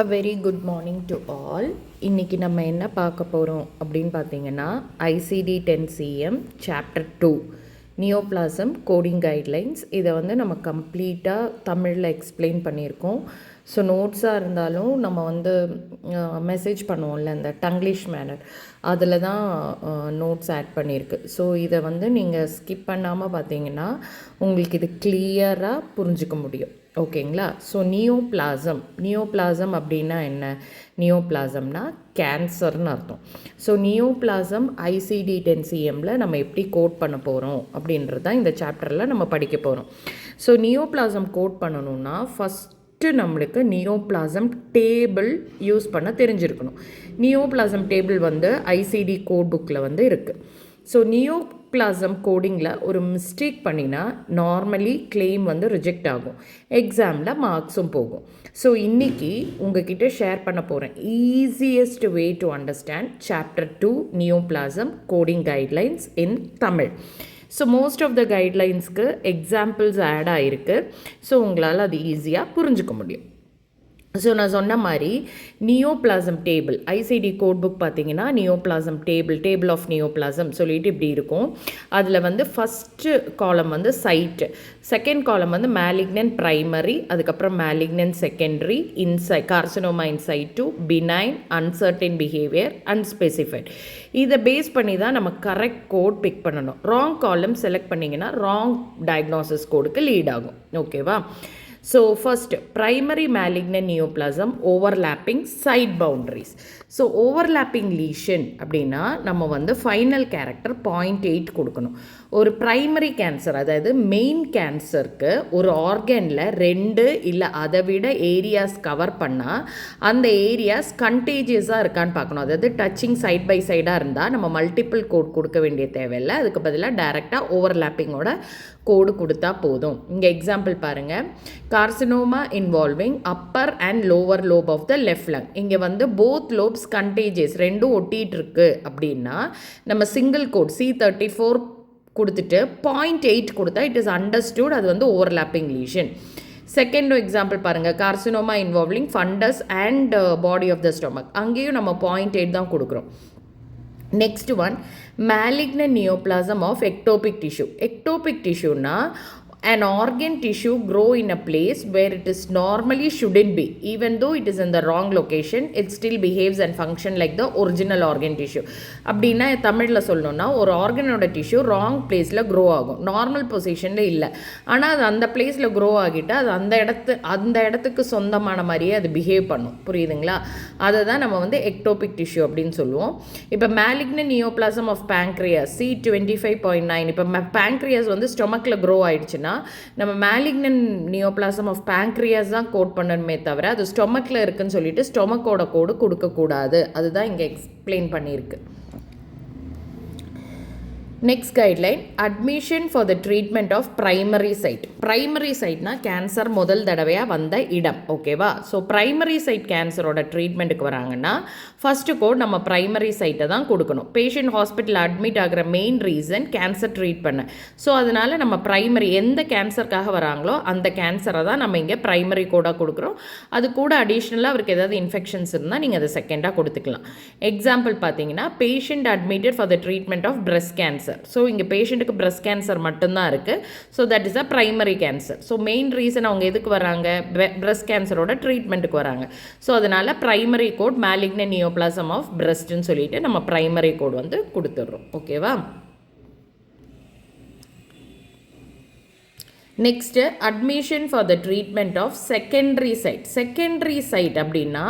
A very good morning to all. இன்றைக்கி நம்ம என்ன பார்க்க போகிறோம் அப்படின்னு பார்த்தீங்கன்னா ICD-10 CM Chapter 2 neoplasm coding guidelines. இதை வந்து நம்ம கம்ப்ளீட்டாக தமிழில் எக்ஸ்பிளைன் பண்ணியிருக்கோம். ஸோ நோட்ஸாக இருந்தாலும் நம்ம வந்து மெசேஜ் பண்ணுவோம்ல இந்த டங்கிலீஷ் மேனர், அதில் தான் நோட்ஸ் ஆட் பண்ணியிருக்கு. ஸோ இதை வந்து நீங்கள் ஸ்கிப் பண்ணாமல் பார்த்தீங்கன்னா உங்களுக்கு இது கிளியராக புரிஞ்சிக்க முடியும். ஓகேங்களா? ஸோ நியோப்ளாசம் அப்படின்னா என்ன? நியோப்ளாசம்னா கேன்சர்னு அர்த்தம். ஸோ நியோப்ளாசம் ICD-10 CMல நம்ம எப்படி கோட் பண்ண போகிறோம் அப்படின்றது தான் இந்த சாப்டரில் நம்ம படிக்க போகிறோம். ஸோ நியோப்ளாசம் கோட் பண்ணணுன்னா ஃபஸ்ட்டு நம்மளுக்கு நியோப்ளாசம் டேபிள் யூஸ் பண்ண தெரிஞ்சிருக்கணும். நியோப்ளாசம் டேபிள் வந்து ICD கோட் புக்கில் வந்து இருக்குது. ஸோ நியோப்ளாசம் கோடிங்கில் ஒரு மிஸ்டேக் பண்ணினா நார்மலி கிளைம் வந்து ரிஜெக்ட் ஆகும், எக்ஸாமில் மார்க்ஸும் போகும். ஸோ இன்றைக்கி உங்ககிட்ட ஷேர் பண்ண போகிறேன் easiest way to understand Chapter 2 neoplasm coding guidelines in Tamil. So most of the கைட்லைன்ஸ்க்கு எக்ஸாம்பிள்ஸ் ஆட் ஆகிருக்கு. ஸோ உங்களால் அது ஈஸியாக புரிஞ்சுக்க முடியும். ஸோ நான் சொன்ன மாதிரி neoplasm table ICD code book பார்த்தீங்கன்னா நியோப்ளாசம் டேபிள் ஆஃப் நியோப்ளாசம் சொல்லிட்டு இப்படி இருக்கும். அதில் வந்து ஃபஸ்ட்டு காலம் வந்து சைட்டு, செகண்ட் காலம் வந்து மேலிக்னன்ட் ப்ரைமரி, அதுக்கப்புறம் malignant secondary, carcinoma in situ, benign, uncertain behaviour, unspecified. இதை பேஸ் பண்ணி தான் நம்ம கரெக்ட் கோட் பிக் பண்ணணும். ராங் காலம் செலக்ட் பண்ணிங்கன்னா ராங் டயக்னோசிஸ் கோடுக்கு லீட் ஆகும். ஓகேவா? So first primary malignant neoplasm overlapping site boundaries. So overlapping lesion அப்படின்னா நம்ம வந்து ஃபைனல் கேரக்டர் 0.8 கொடுக்கணும். ஒரு ப்ரைமரி கேன்சர், அதாவது மெயின் கேன்சருக்கு ஒரு ஆர்கனில் 2 இல்லை அதை விட ஏரியாஸ் கவர் பண்ணால் அந்த ஏரியாஸ் கண்டேஜியஸாக இருக்கான்னு பார்க்கணும். அதாவது டச்சிங் சைட் பை சைடாக இருந்தால் நம்ம மல்டிபிள் கோட் கொடுக்க வேண்டிய தேவையில்லை. அதுக்கு பதிலாக டைரெக்டாக ஓவர்லேப்பிங்கோட கோடு கொடுத்தா போதும். இங்கே எக்ஸாம்பிள் பாருங்கள். Carcinoma involving upper and lower lobe of the left lung. இங்கே வந்து போத் லோப்ஸ் கண்டேஜியஸ், ரெண்டும் ஒட்டிகிட்டு இருக்கு அப்படின்னா நம்ம சிங்கிள் கோட் C34 கொடுத்துட்டு 0.8 கொடுத்தா இட் இஸ் அண்டர்ஸ்டூட் அது வந்து ஓவர்லேப்பிங் லீஷன். செகண்ட் எக்ஸாம்பிள் பாருங்கள். Carcinoma involving fundus and body of the stomach, அங்கேயும் நம்ம 0.8 தான் கொடுக்குறோம். Next one, malignant neoplasm of ectopic tissue. Ectopic tissue na an organ tissue grow in a place where it is normally shouldn't be. Even though it is in the wrong location, it still behaves and function like the original organ tissue. அப்படின்னா தமிழில் சொல்லணும்னா ஒரு ஆர்கனோட tissue wrong பிளேஸில் grow ஆகும், normal பொசிஷனில் இல்லை. ஆனால் அது அந்த பிளேஸில் க்ரோ ஆகிட்டு அது அந்த இடத்துக்கு சொந்தமான மாதிரியே அது பிஹேவ் பண்ணும். புரியுதுங்களா? அதை தான் நம்ம வந்து எக்டோபிக் டிஷ்யூ அப்படின்னு சொல்லுவோம். இப்போ malignant neoplasm of pancreas C25.9. இப்போ பேங்க்ரியாஸ் வந்து ஸ்டொமக்கில் க்ரோ ஆயிடுச்சுன்னா நம்ம மேலிக்னன்ட் நியோப்ளாசம் ஆஃப் பேங்க்ரியாஸ் தான் கோட் பண்ணணுமே தவிர அது ஸ்டொமக்கில் இருக்குன்னு சொல்லிட்டு ஸ்டொமக்கோட கோடு கொடுக்கக்கூடாது. அதுதான் இங்கே எக்ஸ்பிளைன் பண்ணியிருக்கு. Next guideline, admission for the treatment of primary site. Primary சைட்னா கேன்சர் முதல் தடவையாக வந்த இடம். ஓகேவா? ஸோ ப்ரைமரி சைட் கேன்சரோட ட்ரீட்மெண்ட்டுக்கு வராங்கன்னா ஃபஸ்ட்டு கோட் நம்ம ப்ரைமரி சைட்டை தான் கொடுக்கணும். பேஷண்ட் ஹாஸ்பிட்டலில் அட்மிட் ஆகிற மெயின் ரீசன் கேன்சர் ட்ரீட் பண்ண. ஸோ அதனால் நம்ம ப்ரைமரி எந்த கேன்சருக்காக வராங்களோ அந்த கேன்சரை தான் நம்ம இங்கே ப்ரைமரி கோடாக கொடுக்குறோம். அது கூட அடிஷ்னலாக அவருக்கு ஏதாவது இன்ஃபெக்ஷன்ஸ் இருந்தால் நீங்கள் அதை செகண்டாக கொடுத்துக்கலாம். எக்ஸாம்பிள் பார்த்தீங்கன்னா patient admitted for the treatment of breast cancer. So இங்கே பேஷண்ட்டுக்கு பிரெஸ்ட் கேன்சர் மட்டும்தான் இருக்குது. So that is a primary cancer. So main reason அவங்க எதுக்கு வராங்க? பிரெஸ்ட் கேன்சரோட ட்ரீட்மெண்ட்டுக்கு வராங்க. ஸோ அதனால் primary code malignant neoplasm of பிரெஸ்ட்னு சொல்லிட்டு நம்ம ப்ரைமரி கோட் வந்து கொடுத்துட்றோம். ஓகேவா? Next admission for the treatment of secondary site. Secondary site அப்படின்னா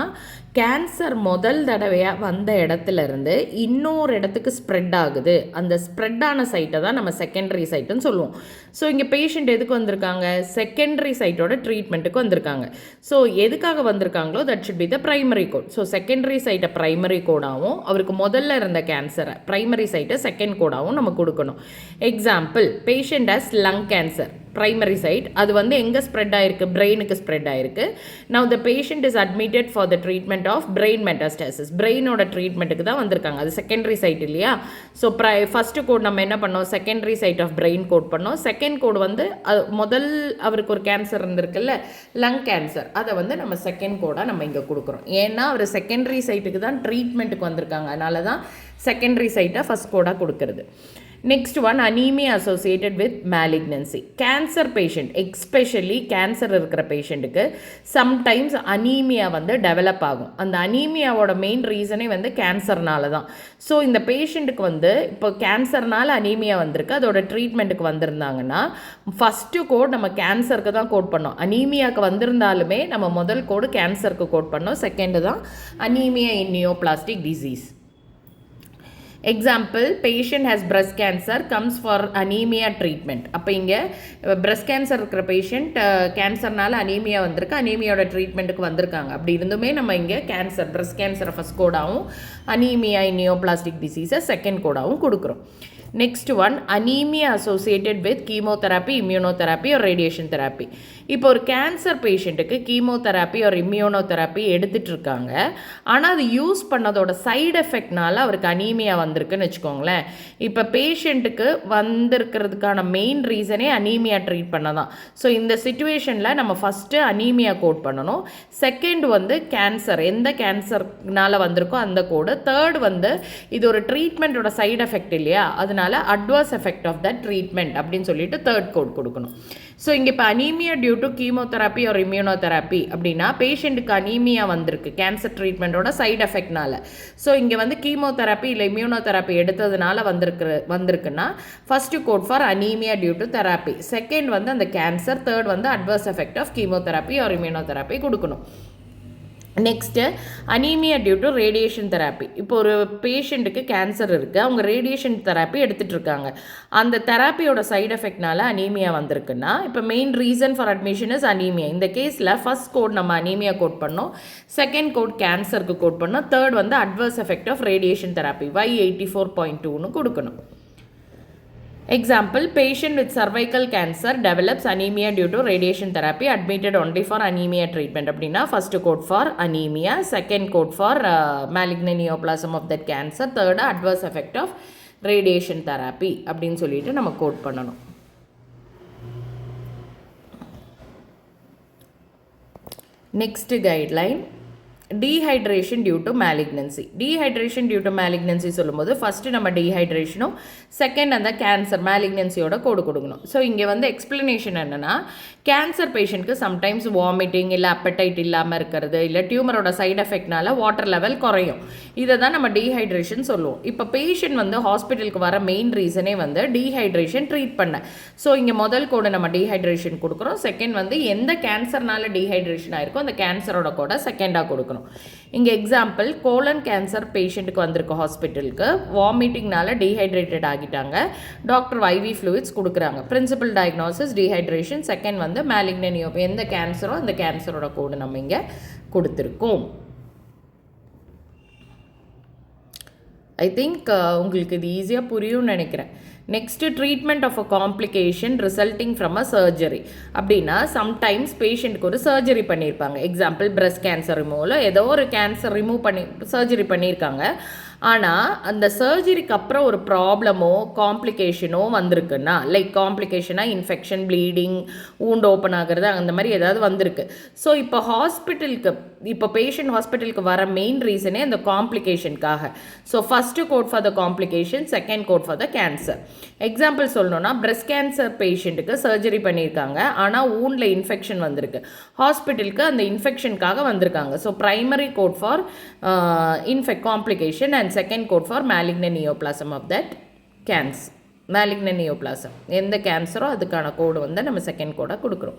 கேன்சர் முதல் தடவையாக வந்த இடத்துலேருந்து இன்னொரு இடத்துக்கு ஸ்ப்ரெட் ஆகுது, அந்த ஸ்ப்ரெட்டான சைட்டை தான் நம்ம செகண்டரி சைட்டுன்னு சொல்லுவோம். ஸோ இங்கே பேஷண்ட் எதுக்கு வந்திருக்காங்க? செகண்டரி சைட்டோட ட்ரீட்மெண்ட்டுக்கு வந்திருக்காங்க. ஸோ எதுக்காக வந்திருக்காங்களோ that should be the primary code. So secondary சைட்டை ப்ரைமரி கோடாகவும் அவருக்கு முதல்ல இருந்த கேன்சரை ப்ரைமரி சைட்டை செகண்ட் கோடாகவும் நம்ம கொடுக்கணும். Example, patient has lung cancer, primary site அது வந்து எங்கே ஸ்ப்ரெட் ஆகிருக்கு? பிரெயினுக்கு ஸ்ப்ரெட் ஆகிருக்கு. Now the patient is admitted for the treatment treatment of brain metastasis, பிரெயினோட ட்ரீட்மெண்ட்டுக்கு தான் வந்திருக்காங்க. அது செகண்டரி சைட் இல்லையா? ஸோ ஃபஸ்ட்டு கோட் நம்ம என்ன பண்ணோம், secondary site of brain code பண்ணோம். செகண்ட் கோட் வந்து முதல் அவருக்கு ஒரு கேன்சர் இருந்திருக்குல்ல, லங் கேன்சர், அதை வந்து நம்ம செகண்ட் கோடாக நம்ம இங்கே கொடுக்குறோம். ஏன்னா அவர் செகண்டரி சைட்டுக்கு தான் ட்ரீட்மெண்ட்டுக்கு வந்திருக்காங்க, அதனால தான் செகண்டரி சைட்டை ஃபஸ்ட் கோடாக கொடுக்கறது. Next one, anaemia associated with malignancy. Cancer patient, especially cancer இருக்கிற பேஷண்ட்டுக்கு சம்டைம்ஸ் அனீமியா வந்து டெவலப் ஆகும். அந்த அனீமியாவோட மெயின் ரீசனே வந்து கேன்சர்னால தான். ஸோ இந்த பேஷண்ட்டுக்கு வந்து இப்போ கேன்சர்னால அனீமியா வந்திருக்கு, அதோட ட்ரீட்மெண்ட்டுக்கு வந்திருந்தாங்கன்னா ஃபஸ்ட்டு கோட் நம்ம கேன்சருக்கு தான் கோட் பண்ணோம். அனீமியாவுக்கு வந்திருந்தாலுமே நம்ம முதல் கோடு கேன்சருக்கு கோட் பண்ணோம், செகண்டு தான் anaemia in neoplastic disease. Example, patient has breast cancer, comes for anaemia treatment. அப்போ இங்கே பிரஸ்ட் கேன்சர் இருக்கிற பேஷண்ட் கேன்சர்னால அனீமியா வந்திருக்கு, அனீமியாவோட ட்ரீட்மெண்ட்டுக்கு வந்திருக்காங்க. அப்படி இருந்துமே நம்ம இங்கே கேன்சர், பிரஸ்ட் கேன்சரை ஃபஸ்ட் கோடாகவும் அனீமியா இன் நியோபிளாஸ்டிக் டிசீஸை செகண்ட் கோடாகவும் கொடுக்குறோம். Next one, anaemia associated with chemotherapy, immunotherapy ஒரு ரேடியேஷன் தெராப்பி. இப்போ ஒரு கேன்சர் பேஷண்ட்டுக்கு கீமோதெராப்பி ஒரு இம்யூனோதெராப்பி எடுத்துகிட்டு இருக்காங்க, ஆனால் அது யூஸ் பண்ணதோட சைடு எஃபெக்ட்னால அவருக்கு அனீமியா வந்திருக்குன்னு வச்சுக்கோங்களேன். இப்போ பேஷண்ட்டுக்கு வந்திருக்கிறதுக்கான மெயின் ரீசனே அனீமியா ட்ரீட் பண்ண தான். ஸோ இந்த சிச்சுவேஷனில் நம்ம ஃபஸ்ட்டு அனீமியா கோட் பண்ணணும், செகண்ட் வந்து கேன்சர், எந்த கேன்சர்னால வந்திருக்கோ அந்த கோடு, தேர்ட் வந்து இது ஒரு ட்ரீட்மெண்ட்டோட சைடு எஃபெக்ட் இல்லையா, அதனால adverse effect of that treatment அப்படின்னு சொல்லிட்டு தேர்ட் கோட் கொடுக்கணும். ஸோ இங்கே இப்போ அனீமியா டியூ டு கீமோதெராப்பி ஒரு இம்யூனோதெராப்பி அப்படின்னா பேஷண்ட்டுக்கு அனீமியா வந்திருக்கு கேன்சர் சைடு எஃபெக்ட்னால. ஸோ இங்கே வந்து கீமோதெராப்பி இல்லை இம்யூனோதெராப்பி எடுத்ததுனால வந்திருக்குன்னா first code for anaemia due to therapy, second வந்து அந்த கேன்சர், தேர்ட் வந்து அட்வர்ஸ் எஃபெக்ட் ஆஃப் கீமோதெராப்பி ஒரு இம்யூனோதெராப்பி கொடுக்கணும். Next anaemia due to radiation therapy. இப்போ ஒரு பேஷண்ட்டுக்கு கேன்சர் இருக்குது, அவங்க ரேடியேஷன் தெராப்பி எடுத்துகிட்டு இருக்காங்க, அந்த தெராப்பியோட சைடு எஃபெக்ட்னால அனீமியா வந்திருக்குன்னா இப்போ main reason for admission is anaemia. இந்த கேஸில் ஃபஸ்ட் கோட் நம்ம அனீமியா கோட் பண்ணோம், செகண்ட் கோட் கேன்சருக்கு கோட் பண்ணோம், தேர்ட் வந்து adverse effect of radiation therapy Y84.2ன்னு கொடுக்கணும். Example, patient with cervical cancer develops anemia due to radiation therapy, admitted only for anemia treatment. அப்படின்னா first code for anemia, second code for malignant neoplasm of that cancer, third adverse effect of radiation therapy அப்படின்னு சொல்லிட்டு நம்ம code பண்ணணும். Next guideline, dehydration due to malignancy. Dehydration due to malignancy சொல்லும்போது first நம்ம டீஹைட்ரேஷனும் second அந்த cancer மேலிக்னன்சியோட கோடு கொடுக்கணும். So இங்கே வந்து எக்ஸ்ப்ளனேஷன் என்னென்னா, கேன்சர் பேஷண்ட்க்கு சம்டைம்ஸ் வாமிட்டிங் இல்லை அப்படைட் இல்லாமல் இருக்கிறது, இல்லை டியூமரோட சைடு எஃபெக்ட்னால வாட்டர் லெவல் குறையும், இதை தான் நம்ம டீஹைட்ரேஷன் சொல்லுவோம். இப்போ பேஷண்ட் வந்து ஹாஸ்பிட்டலுக்கு வர மெயின் ரீசனே வந்து டீஹைட்ரேஷன் ட்ரீட் பண்ண. ஸோ இங்கே முதல் கோடு நம்ம டீஹைட்ரேஷன் கொடுக்குறோம், செகண்ட் வந்து எந்த கேன்சர்னால டீஹைட்ரேஷன் ஆயிருக்கோ அந்த கேன்சரோட கோடை செகண்டாக கொடுக்கணும். இங்கே எக்ஸாம்பிள், கோலன் கேன்சர் பேஷண்ட்டுக்கு வந்திருக்க ஹாஸ்பிட்டலுக்கு வாமிட்டிங்னால டீஹைட்ரேட்டட் ஆகிட்டாங்க, டாக்டர் ஐவி ஃப்ளூயிட்ஸ் கொடுக்குறாங்க, பிரின்சிபல் டயக்னோசிஸ் டீஹைட்ரேஷன், செகண்ட் வந்து மேலிக்னன்ட் நியோப்ளாஸ்ம், எந்த கேன்சரோ அந்த கேன்சரோட கோடு நம்ம இங்கே கொடுத்துருக்கோம். ஐ திங்க் உங்களுக்கு இது ஈஸியாக புரியும்னு நினைக்கிறேன். Next, treatment of a complication resulting from a surgery. அப்படின்னா சம்டைம்ஸ் பேஷண்ட்டுக்கு ஒரு சர்ஜரி பண்ணியிருப்பாங்க, எக்ஸாம்பிள் பிரஸ்ட் கேன்சர் ரிமூவில் ஏதோ ஒரு கேன்சர் ரிமூவ் பண்ணி சர்ஜரி பண்ணியிருக்காங்க, ஆனால் அந்த சர்ஜரிக்கு அப்புறம் ஒரு ப்ராப்ளமோ காம்ப்ளிகேஷனோ வந்திருக்குன்னா, லைக் காம்ப்ளிகேஷனாக இன்ஃபெக்ஷன், ப்ளீடிங், ஊண்டு ஓப்பன் ஆகிறது, அந்த மாதிரி ஏதாவது வந்திருக்கு. ஸோ இப்போ பேஷண்ட் ஹாஸ்பிட்டலுக்கு வர மெயின் ரீசனே அந்த காம்ப்ளிகேஷனுக்காக. So first code for the complication, second code for the cancer. Example சொல்லணும்னா, பிரஸ்ட் கேன்சர் பேஷண்ட்டுக்கு சர்ஜரி பண்ணியிருக்காங்க, ஆனால் ஊண்டில் இன்ஃபெக்ஷன் வந்திருக்கு, ஹாஸ்பிட்டலுக்கு அந்த இன்ஃபெக்ஷனுக்காக வந்திருக்காங்க. So primary code for complication and second code for malignant neoplasm of that cancer. malignant neoplasm எந்த கேன்சரோ அதுக்கான கோடு வந்து நம்ம செகண்ட் கோடாக கொடுக்குறோம்.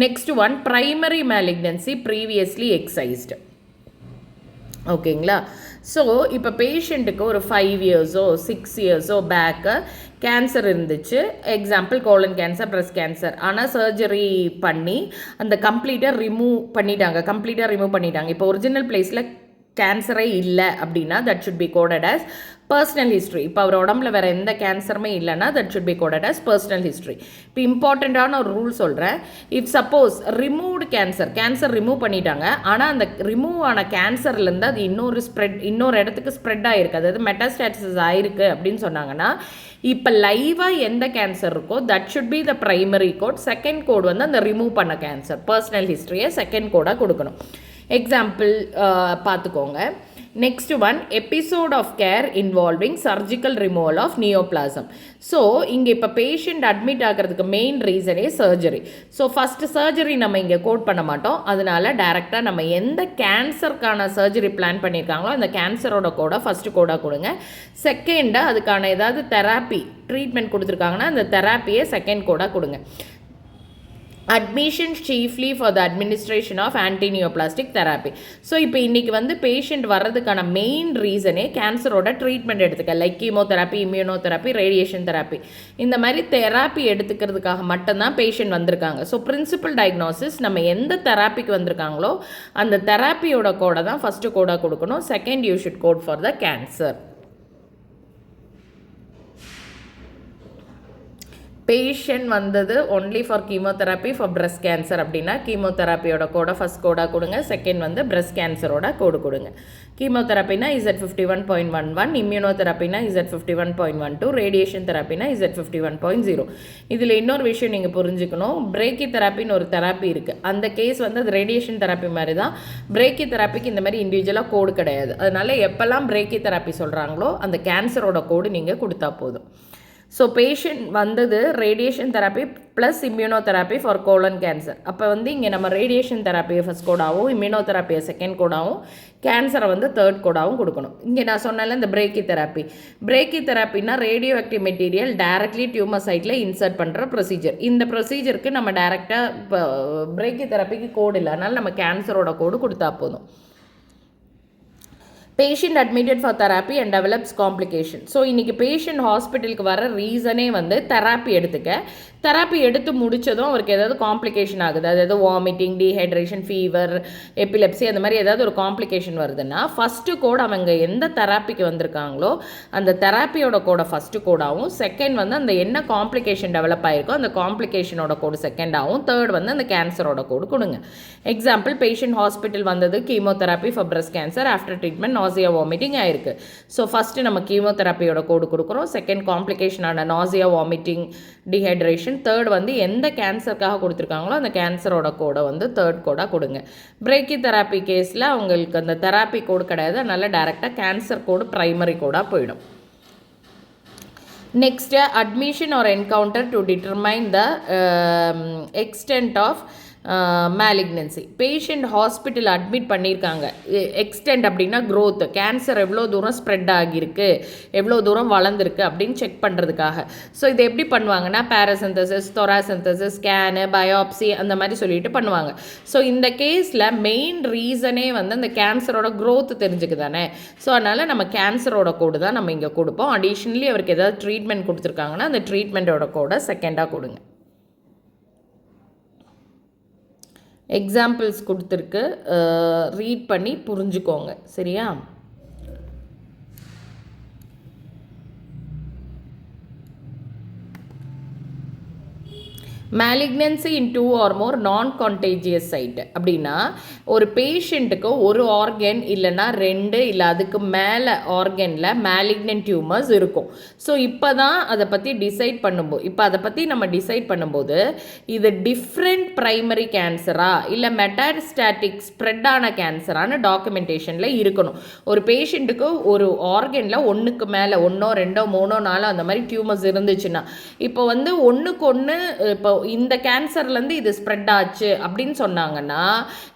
Next one, primary malignancy previously excised. ஓகேங்களா? ஸோ இப்போ பேஷண்ட்டுக்கு ஒரு 5 இயர்ஸோ 6 இயர்ஸோ பேக்கு கேன்சர் இருந்துச்சு, example colon cancer, breast cancer, ஆனால் சர்ஜரி பண்ணி அந்த கம்ப்ளீட்டாக ரிமூவ் பண்ணிட்டாங்க. இப்போ ஒரிஜினல் பிளேஸில் கேன்சரே இல்லை அப்படின்னா that should B coded as personal history. இப்போ அவர் உடம்புல வேறு எந்த கேன்சருமே இல்லைன்னா that should B coded as personal history. இப்போ இம்பார்ட்டண்ட்டான ஒரு ரூல் சொல்கிறேன். If suppose removed cancer remove பண்ணிட்டாங்க, ஆனால் அந்த ரிமூவ் ஆன கேன்சர்லேருந்து அது இன்னொரு இடத்துக்கு ஸ்ப்ரெட் ஆகிருக்கு, அதாவது மெட்டாஸ்டாசிஸ் ஆயிருக்கு அப்படின்னு சொன்னாங்கன்னா, இப்போ லைவாக எந்த கேன்சர் இருக்கோ that should be the primary code. Second code வந்து அந்த ரிமூவ் பண்ண கேன்சர் பர்சனல் ஹிஸ்ட்ரியை செகண்ட் கோடாக கொடுக்கணும். எக்ஸாம்பிள் பார்த்துக்கோங்க. Next one, episode of care involving surgical removal of neoplasm. So இங்கே இப்போ பேஷண்ட் அட்மிட் ஆகிறதுக்கு மெயின் ரீசனே சர்ஜரி. ஸோ ஃபஸ்ட்டு சர்ஜரி நம்ம இங்கே கோட் பண்ண மாட்டோம், அதனால டேரெக்டாக நம்ம எந்த கேன்சருக்கான சர்ஜரி பிளான் பண்ணியிருக்காங்களோ அந்த கேன்சரோட கோடை ஃபஸ்ட்டு கோடாக கொடுங்க. செகண்டு அதுக்கான ஏதாவது தெராப்பி ட்ரீட்மெண்ட் கொடுத்துருக்காங்கன்னா அந்த தெராப்பியை செகண்ட் கோடாக கொடுங்க. Admission chiefly for the administration of anti-neoplastic therapy. So இப்போ இன்றைக்கி வந்து பேஷண்ட் வர்றதுக்கான மெயின் ரீசனே கேன்சரோட ட்ரீட்மெண்ட் எடுத்துக்க, லைக் கீமோதெராப்பி, இம்யூனோதெராப்பி, ரேடியேஷன் தெராப்பி, இந்த மாதிரி தெராப்பி எடுத்துக்கிறதுக்காக மட்டும்தான் பேஷண்ட் வந்திருக்காங்க. ஸோ பிரின்சிபல் டயக்னோசிஸ் நம்ம எந்த தெராப்பிக்கு வந்திருக்காங்களோ அந்த தெராப்பியோட கோடை தான் ஃபஸ்ட்டு கோடாக கொடுக்கணும். Second you should code for the cancer. Patient வந்தது only for chemotherapy for breast cancer அப்படின்னா கீமோதெராப்பியோட கோடை ஃபஸ்ட் கோடாக கொடுங்க. செகண்ட் வந்து பிரஸ்ட் கேன்சரோட கோடு கொடுங்க. கீமோதெராப்பினா Z51.11, இம்யூனோதெராப்பினா Z51.12, ரேடியேஷன் தெராப்பினா Z51.0. இதில் இன்னொரு விஷயம் நீங்கள் புரிஞ்சுக்கணும், பிரேக்கி தெராப்பின்னு ஒரு தெராப்பி இருக்குது. அந்த கேஸ் வந்து அது ரேடியேஷன் தெராப்பி மாதிரி தான். பிரேக்கி தெராப்பிக்கு இந்த மாதிரி இண்டிவிஜுவலாக கோடு கிடையாது. அதனால் எப்போல்லாம் பிரேக்கி தெராப்பி சொல்கிறாங்களோ அந்த கேன்சரோட கோடு நீங்கள் கொடுத்தா போதும். ஸோ பேஷண்ட் வந்தது radiation therapy plus immunotherapy for colon cancer. அப்போ வந்து இங்கே நம்ம ரேடியேஷன் தெராப்பியை ஃபஸ்ட் கோடாகவும் இம்யூனோதெராப்பியை செகண்ட் கோடாகவும் கேன்சரை வந்து தேர்ட் கோடாகவும் கொடுக்கணும். இங்கே நான் சொன்னால இந்த பிரேக்கி தெராப்பினா radioactive material directly tumour சைட்டில் இன்சர்ட் பண்ணுற ப்ரொசீஜர். இந்த ப்ரொசீஜருக்கு நம்ம டைரெக்டாக இப்போ பிரேக்கி தெராப்பிக்கு கோடு இல்லை, அதனால் நம்ம கேன்சரோட கோடு கொடுத்தா போதும். Patient admitted for therapy and develops complication. So இன்றைக்கி பேஷண்ட் ஹாஸ்பிட்டலுக்கு வர ரீசனே வந்து தெராப்பி எடுத்து முடித்ததும் அவருக்கு ஏதாவது காம்ப்ளிகேஷன் ஆகுது, அதாவது வாமிட்டிங், டீஹைட்ரேஷன், ஃபீவர், எபிலெப்சி, அந்த மாதிரி ஏதாவது ஒரு காம்ப்ளிகேஷன் வருதுன்னா ஃபஸ்ட்டு கோட் அவங்க எந்த தெராப்பிக்கு வந்திருக்காங்களோ அந்த தெராப்பியோட கோடை ஃபஸ்ட்டு கோடாகவும், செகண்ட் வந்து அந்த என்ன காம்ப்ளிகேஷன் டெவலப் ஆகிருக்கோ அந்த காம்ப்ளிகேஷனோட கோடு செகண்டாகவும், தேர்ட் வந்து அந்த கேன்சரோட கோடு கொடுங்க. எக்ஸாம்பிள், பேஷண்ட் ஹாஸ்பிட்டல் வந்தது chemotherapy for breast cancer, after treatment nausea vomiting ஆயிருக்கு. ஸோ ஃபஸ்ட்டு நம்ம கீமோதெராப்பியோட கோடு கொடுக்குறோம், செகண்ட் காம்ப்ளிகேஷனான நாசியா, வாமிட்டிங், டீஹைட்ரேஷன், தேர்ட் வந்து எந்த கேன்சருக்காக கொடுத்துருக்காங்களோ அந்த கேன்சரோட கோடை வந்து தேர்ட் கோடாக கொடுங்க. பிரேக்கி தெராப்பி கேஸில் அவங்களுக்கு அந்த தெராப்பி கோடு கிடையாது, அதனால் டைரெக்டாக கேன்சர் கோடு ப்ரைமரி கோடாக போயிடும். Next, admission or encounter to determine the extent of malignancy. Patient hospital admit பண்ணியிருக்காங்க. எக்ஸ்டெண்ட் அப்படின்னா க்ரோத், கேன்சர் எவ்வளோ தூரம் ஸ்ப்ரெட் ஆகியிருக்கு, எவ்வளோ தூரம் வளர்ந்துருக்கு அப்படின்னு செக் பண்ணுறதுக்காக. ஸோ இதை எப்படி பண்ணுவாங்கன்னா பேராசிந்தசிஸ், தொராசிந்தசிஸ், ஸ்கேனு, பயாப்சி அந்த மாதிரி சொல்லிட்டு பண்ணுவாங்க. ஸோ இந்த கேஸில் மெயின் ரீசனே வந்து அந்த கேன்சரோட க்ரோத் தெரிஞ்சுக்கு தானே. ஸோ அதனால் நம்ம கேன்சரோட கோடு தான் நம்ம இங்கே கொடுப்போம். அடிஷ்னலி அவருக்கு ஏதாவது ட்ரீட்மெண்ட் கொடுத்துருக்காங்கன்னா அந்த ட்ரீட்மெண்ட்டோட கோடை செகண்டாக கொடுங்க. எக்ஸாம்பிள்ஸ் கொடுத்துருக்கு, ரீட் பண்ணி புரிஞ்சுக்கோங்க, சரியா? malignancy in 2 or more non-contagious site அப்படின்னா ஒரு பேஷண்ட்டுக்கு ஒரு ஆர்கன் இல்லைன்னா 2 இல்லை அதுக்கு மேலே ஆர்கனில் malignant டியூமர்ஸ் இருக்கும். ஸோ இப்போ தான் அதை பற்றி நம்ம டிசைட் பண்ணும்போது இது டிஃப்ரெண்ட் ப்ரைமரி கேன்சரா இல்லை மெட்டாஸ்டாட்டிக் ஸ்ப்ரெட்டான கேன்சரான டாக்குமெண்டேஷனில் இருக்கணும். ஒரு பேஷண்ட்டுக்கு ஒரு ஆர்கனில் ஒன்றுக்கு மேலே 1, 2, 3, 4 அந்த மாதிரி டியூமர்ஸ் இருந்துச்சுன்னா இப்போ வந்து ஒன்றுக்கு ஒன்று இப்போ இந்த கேன்சர்லேருந்து இது ஸ்ப்ரெட் ஆச்சு அப்படின்னு சொன்னாங்கன்னா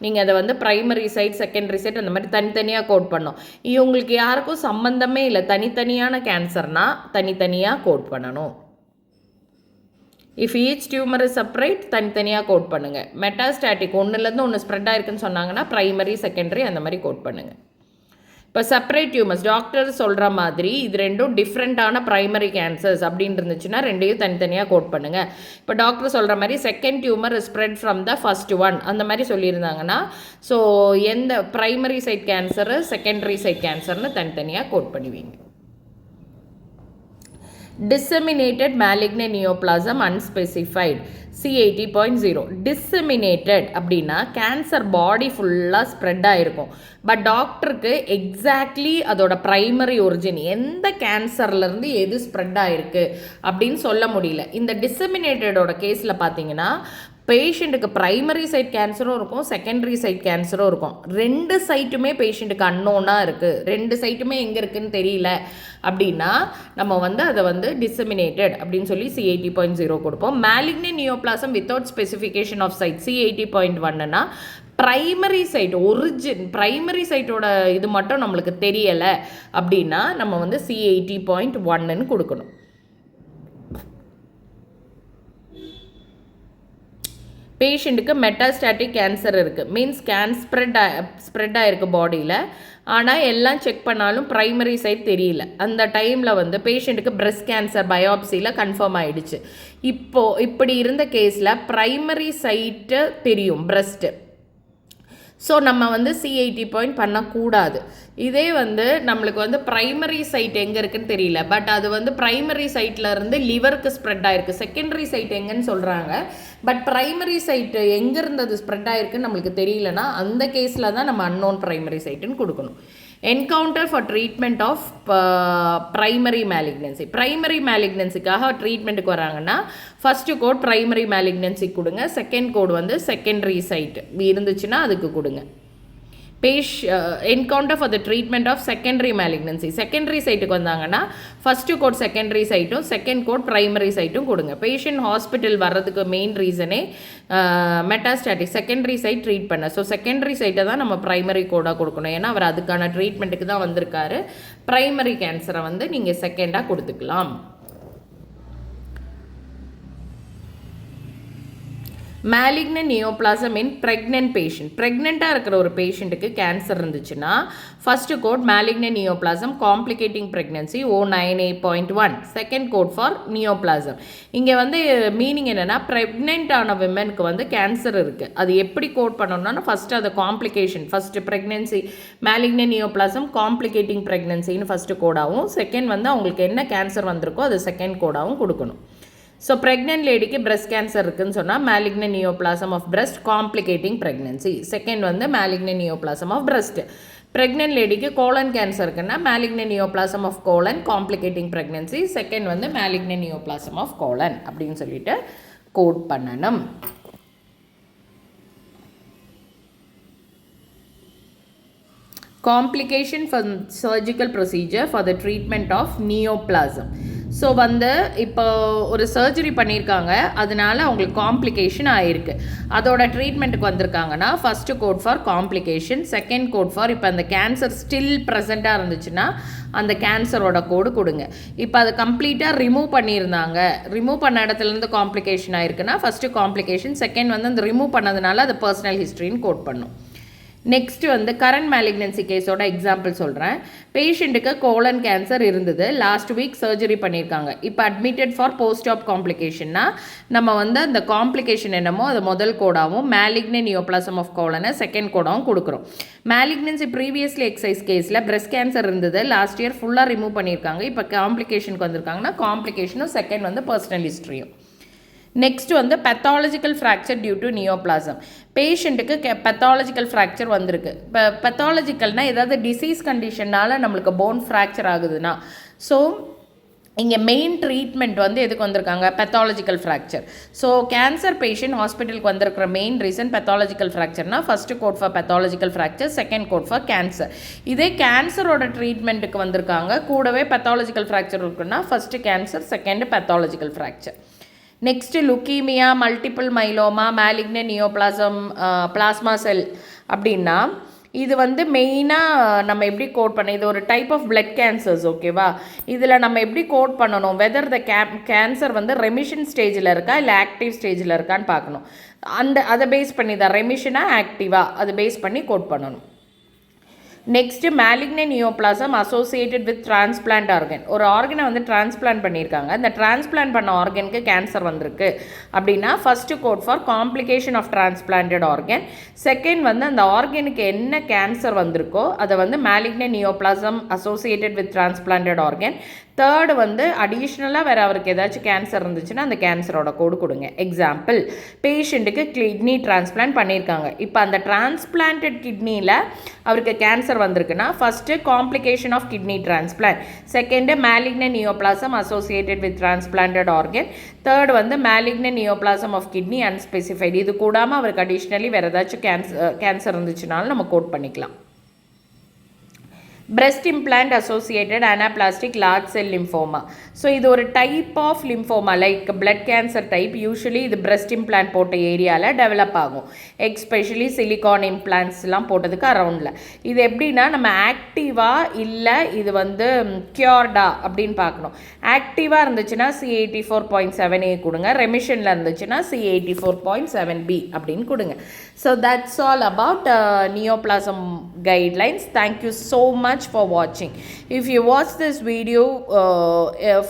நீங்கள் அதை வந்து ப்ரைமரி சைட், செகண்டரி சைட் அந்த மாதிரி தனித்தனியாக கோட் பண்ணோம். இவங்களுக்கு யாருக்கும் சம்மந்தமே இல்லை, தனித்தனியான கேன்சர்னா தனித்தனியாக கோட் பண்ணணும். If each tumour is separate தனித்தனியாக கோட் பண்ணுங்கள். மெட்டாஸ்டாட்டிக் ஒன்றுலேருந்து ஒன்று ஸ்ப்ரெட் ஆயிருக்குன்னு சொன்னாங்கன்னா ப்ரைமரி, செகண்டரி அந்த மாதிரி கோட் பண்ணுங்கள். இப்போ செப்பரேட் டியூமர்ஸ் டாக்டர் சொல்கிற மாதிரி இது ரெண்டும் டிஃப்ரெண்ட்டான ப்ரைமரி கேன்சர்ஸ் அப்படின்னு இருந்துச்சுன்னா ரெண்டையும் தனித்தனியாக கோட் பண்ணுங்கள். இப்போ டாக்டர் சொல்கிற மாதிரி second tumour spread from the first one அந்த மாதிரி சொல்லியிருந்தாங்கன்னா ஸோ எந்த primary site cancer secondary site கேன்சர்னு தனித்தனியாக கோட் பண்ணுவீங்க. Disseminated malignant neoplasm unspecified C80.0. Disseminated அப்படின்னா கேன்சர் பாடி ஃபுல்லாக ஸ்ப்ரெட் ஆகிருக்கும். பட் டாக்டருக்கு எக்ஸாக்ட்லி அதோட ப்ரைமரி ஒரிஜின் எந்த கேன்சர்லேருந்து எது ஸ்ப்ரெட் ஆகிருக்கு அப்படின்னு சொல்ல முடியல. இந்த டிசெமினேட்டடோட கேஸில் பார்த்தீங்கன்னா பேஷண்ட்டுக்கு ப்ரைமரி சைட் கேன்சரும் இருக்கும், செகண்டரி சைட் கேன்சரும் இருக்கும். ரெண்டு சைட்டுமே பேஷண்ட்டுக்கு அன்னோனாக இருக்குது, ரெண்டு சைட்டுமே எங்கே இருக்குதுன்னு தெரியல அப்படின்னா நம்ம வந்து அதை வந்து டிசெமினேட்டட் அப்படின்னு சொல்லி C80.0 கொடுப்போம். malignant neoplasm without specification of site C80.1னா ப்ரைமரி சைட் ப்ரைமரி சைட்டோட இது மட்டும் நம்மளுக்கு தெரியலை அப்படின்னா நம்ம வந்து C80.1ன்னு கொடுக்கணும். பேஷண்ட்டுக்கு மெட்டாஸ்டாட்டிக் கேன்சர் இருக்குது, மீன்ஸ் ஸ்ப்ரெட் ஆகிருக்கு பாடியில், ஆனால் எல்லாம் செக் பண்ணாலும் ப்ரைமரி சைட் தெரியல. அந்த டைமில் வந்து பேஷண்ட்டுக்கு பிரெஸ்ட் கேன்சர் பயோப்சியில் கன்ஃபார்ம் ஆகிடுச்சு. இப்படி இருந்த கேஸில் ப்ரைமரி சைட்டு தெரியும் பிரெஸ்ட்டு. ஸோ நம்ம வந்து C80 பண்ணக்கூடாது. இதே வந்து நம்மளுக்கு வந்து ப்ரைமரி சைட் எங்கே இருக்குதுன்னு தெரியல, பட் அது வந்து ப்ரைமரி சைட்டில் இருந்து லிவருக்கு ஸ்ப்ரெட் ஆகிருக்கு. செகண்டரி சைட் எங்கன்னு சொல்கிறாங்க, பட் ப்ரைமரி சைட்டு எங்கே இருந்தது ஸ்ப்ரெட் ஆகிருக்குன்னு நம்மளுக்கு தெரியலனா அந்த கேஸில் தான் நம்ம அன்னோன் ப்ரைமரி சைட்டுன்னு கொடுக்கணும். Encounter for treatment of primary malignancy. Primary மேலிக்னன்சிக்காக ட்ரீட்மெண்ட்டுக்கு வராங்கன்னா ஃபஸ்ட்டு கோட் ப்ரைமரி மேலிக்னன்சி கொடுங்க, செகண்ட் கோட் வந்து செகண்டரி சைட்டு இருந்துச்சுன்னா அதுக்கு கொடுங்க. Encounter for the treatment of secondary malignancy. Secondary சைட்டுக்கு வந்தாங்கன்னா ஃபஸ்ட்டு கோட் செகண்டரி சைட்டும் செகண்ட் கோட் ப்ரைமரி சைட்டும் கொடுங்க. பேஷண்ட் ஹாஸ்பிட்டல் வர்றதுக்கு மெயின் ரீசனே மெட்டாஸ்டாட்டிக் செகண்டரி சைட் ட்ரீட் பண்ண. ஸோ செகண்டரி சைட்டை தான் நம்ம ப்ரைமரி கோடாக கொடுக்கணும், ஏன்னா அவர் அதுக்கான ட்ரீட்மெண்ட்டுக்கு தான் வந்திருக்காரு. ப்ரைமரி கேன்சரை வந்து நீங்கள் செகண்டாக கொடுத்துக்கலாம். malignant neoplasm in pregnant patient. ப்ரெக்னெண்ட்டாக இருக்கிற ஒரு பேஷண்ட்டுக்கு கேன்சர் இருந்துச்சுன்னா first code malignant neoplasm complicating pregnancy O98.1, second code for neoplasm. இங்கே வந்து மீனிங் என்னென்னா ப்ரெக்னென்ட் ஆன விமெனுக்கு வந்து கேன்சர் இருக்குது, அது எப்படி கோட் பண்ணணும்னா ஃபஸ்ட்டு அதை complication first pregnancy malignant neoplasm complicating pregnancyன்னு ஃபஸ்ட்டு கோடாகவும், செகண்ட் வந்து அவங்களுக்கு என்ன கேன்சர் வந்திருக்கோ அது செகண்ட் கோடாகவும் கொடுக்கணும். ஸோ ப்ரெக்னென்ட் லேடிக்கு பிரெஸ்ட் கேன்சர் இருக்குதுன்னு சொன்னால் malignant neoplasm of breast complicating pregnancy, second வந்து malignant neoplasm of breast. Pregnant லேடிக்கு கோலன் கேன்சர் இருக்குன்னா malignant neoplasm of colon complicating pregnancy, second வந்து malignant neoplasm of colon அப்படின்னு சொல்லிட்டு கோட் பண்ணணும். Complication for surgical procedure for the treatment of neoplasm. So வந்து இப்போ ஒரு சர்ஜரி பண்ணியிருக்காங்க, அதனால அவங்களுக்கு காம்ப்ளிகேஷன் ஆகிருக்கு. அதோட ட்ரீட்மெண்ட்டுக்கு வந்திருக்காங்கன்னா first code for complication, second code for இப்போ அந்த கேன்சர் ஸ்டில் ப்ரெசண்ட்டாக இருந்துச்சுன்னா அந்த கேன்சரோட கோடு கொடுங்க. இப்போ அதை கம்ப்ளீட்டாக ரிமூவ் பண்ணியிருந்தாங்க, ரிமூவ் பண்ண இடத்துலேருந்து காம்ப்ளிகேஷன் ஆகிருக்குன்னா ஃபஸ்ட்டு காம்ப்ளிகேஷன், செகண்ட் வந்து அந்த ரிமூவ் பண்ணதுனால அது பர்சனல் ஹிஸ்ட்ரின்னு கோட் பண்ணும். நெக்ஸ்ட் வந்து கரண்ட் மேலிக்னன்சி கேஸோட எக்ஸாம்பிள் சொல்கிறேன். பேஷண்ட்டுக்கு கோலன் கேன்சர் இருந்தது, லாஸ்ட் வீக் சர்ஜரி பண்ணியிருக்காங்க, இப்போ அட்மிட்டட் ஃபார் போஸ்ட் ஆப் காம்ப்ளிகேஷன்னா நம்ம வந்து அந்த காம்ப்ளிகேஷன் என்னமோ அது முதல் கோடாகவும் malignant neoplasm of colon second கோடாகவும் கொடுக்குறோம். மேலிக்னன்சி ப்ரீவியஸ்லி எக்ஸைஸ் கேஸில் பிரெஸ்ட் கேன்சர் இருந்தது, லாஸ்ட் இயர் ஃபுல்லாக ரிமூவ் பண்ணியிருக்காங்க, இப்போ காம்ப்ளிகேஷனுக்கு வந்திருக்காங்கன்னா காம்ப்ளிகேஷனும் செகண்ட் வந்து பர்சனல் ஹிஸ்ட்ரியும். நெக்ஸ்ட் வந்து pathological fracture due to neoplasm. பேஷண்ட்டுக்கு பெத்தாலஜிக்கல் ஃப்ராக்சர் வந்திருக்கு. இப்போ பெத்தாலஜிக்கல்னால் ஏதாவது டிசீஸ் கண்டிஷனால் நம்மளுக்கு போன் ஃப்ராக்சர் ஆகுதுன்னா, ஸோ இங்கே மெயின் ட்ரீட்மெண்ட் வந்து எதுக்கு வந்திருக்காங்க, pathological fracture. So cancer patient ஹாஸ்பிட்டலுக்கு வந்திருக்கிற மெயின் ரீசன் பெத்தாலஜிக்கல் ஃப்ராக்சர்னால் first code for pathological fracture, second code for cancer. இதே கேன்சரோட ட்ரீட்மெண்ட்டுக்கு வந்திருக்காங்க, கூடவே பெத்தாலஜிக்கல் ஃப்ராக்சர் இருக்குன்னா first cancer, second pathological fracture. Next leukaemia, multiple myeloma, malignant neoplasm, plasma cell அப்படின்னா இது வந்து மெயினாக நம்ம எப்படி கோட் பண்ண, இது ஒரு டைப் ஆஃப் பிளட் கேன்சர்ஸ், ஓகேவா. இதில் நம்ம எப்படி கோட் பண்ணணும், வெதர் த கேன்சர் வந்து ரெமிஷன் ஸ்டேஜில் இருக்கா இல்லை ஆக்டிவ் ஸ்டேஜில் இருக்கான்னு பார்க்கணும். அதை பேஸ் பண்ணி தான் ரெமிஷனாக ஆக்டிவாக அதை பேஸ் பண்ணி கோட் பண்ணணும். Next malignant neoplasm associated with transplant organ. ஒரு ஆர்கனை வந்து டிரான்ஸ்பிளான்ட் பண்ணியிருக்காங்க. அந்த டிரான்ஸ்பிளான்ட் பண்ண ஆர்கனுக்கு கேன்சர் வந்திருக்கு அப்படின்னா first code for complication of transplanted organ. Second வந்து அந்த ஆர்கனுக்கு என்ன கேன்சர் வந்திருக்கோ அதை வந்து malignant neoplasm associated with transplanted organ. Third வந்து அடிஷ்னலாக வேறு அவருக்கு ஏதாச்சும் கேன்சர் இருந்துச்சுன்னா அந்த கேன்சரோட கோடு கொடுங்க. எக்ஸாம்பிள், பேஷண்ட்டுக்கு கிட்னி டிரான்ஸ்பிளான்ட் பண்ணியிருக்காங்க. இப்போ அந்த டிரான்ஸ்பிளான்டட் கிட்னியில் அவருக்கு கேன்சர் வந்திருக்குன்னா first complication of kidney transplant, second malignant neoplasm associated with transplanted organ, third வந்து malignant neoplasm of kidney unspecified. இது கூடாமல் அவருக்கு அடிஷ்னலி வேறு ஏதாச்சும் கேன்சர் இருந்துச்சுனாலும் நம்ம கோட் பண்ணிக்கலாம். breast implant associated anaplastic large cell lymphoma. So இது ஒரு type of lymphoma like blood cancer type. Usually இது breast implant போட்ட ஏரியாவில் டெவலப் ஆகும். எக்ஸ்பெஷலி சிலிகான் இம்ப்ளான்ட்ஸ்லாம் போட்டதுக்கு அரவுண்டில். இது எப்படின்னா நம்ம ஆக்டிவாக இல்லை இது வந்து க்யூர்டா அப்படின்னு பார்க்கணும். ஆக்டிவாக இருந்துச்சுன்னா C84.7A கொடுங்க, ரெமிஷனில் இருந்துச்சுன்னா C84.7B அப்படின்னு கொடுங்க. So that's all about neoplasm guidelines. Thank you so much for watching. If you watch this video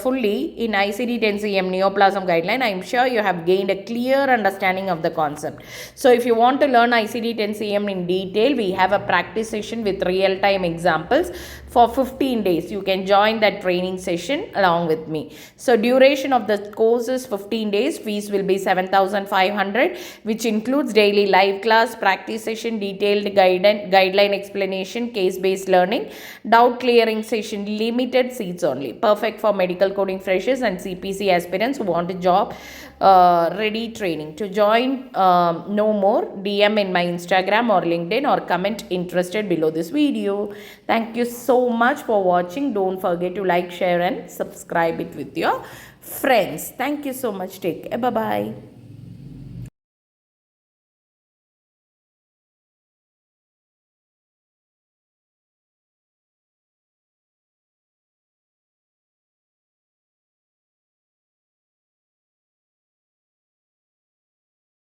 fully in ICD-10 CM neoplasm guideline, I am sure you have gained a clear understanding of the concept. So if you want to learn ICD-10 CM in detail, we have a practice session with real-time examples for 15 days. You can join that training session along with me. So duration of the course is 15 days. Fees will be 7,500, which includes daily live class, practice session, detailed guideline explanation, case-based learning, doubt clearing session, limited seats only. Perfect for medical coding freshers and CPC aspirants who want a job ready training. To join, know more, DM in my Instagram or LinkedIn or comment interested below this video. Thank you so much for watching. Don't forget to like, share and subscribe it with your friends. Thank you so much. Take care. Bye bye.